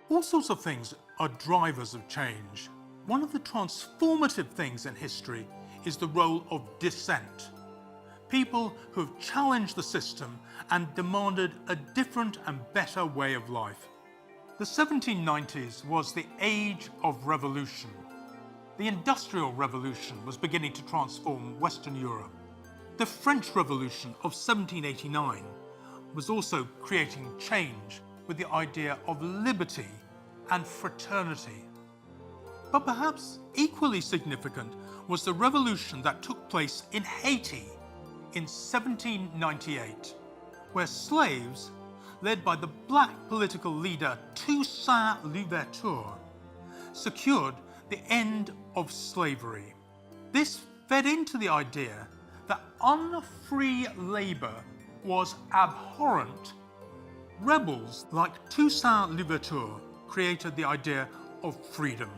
All sorts of things are drivers of change. One of the transformative things in history is the role of dissent. People who have challenged the system and demanded a different and better way of life. The 1790s was the age of revolution. The Industrial Revolution was beginning to transform Western Europe. The French Revolution of 1789 was also creating change with the idea of liberty and fraternity. But perhaps equally significant was the revolution that took place in Haiti in 1798, where slaves, led by the black political leader Toussaint L'Ouverture, secured the end of slavery. This fed into the idea that unfree labor was abhorrent. Rebels like Toussaint L'Ouverture created the idea of freedom.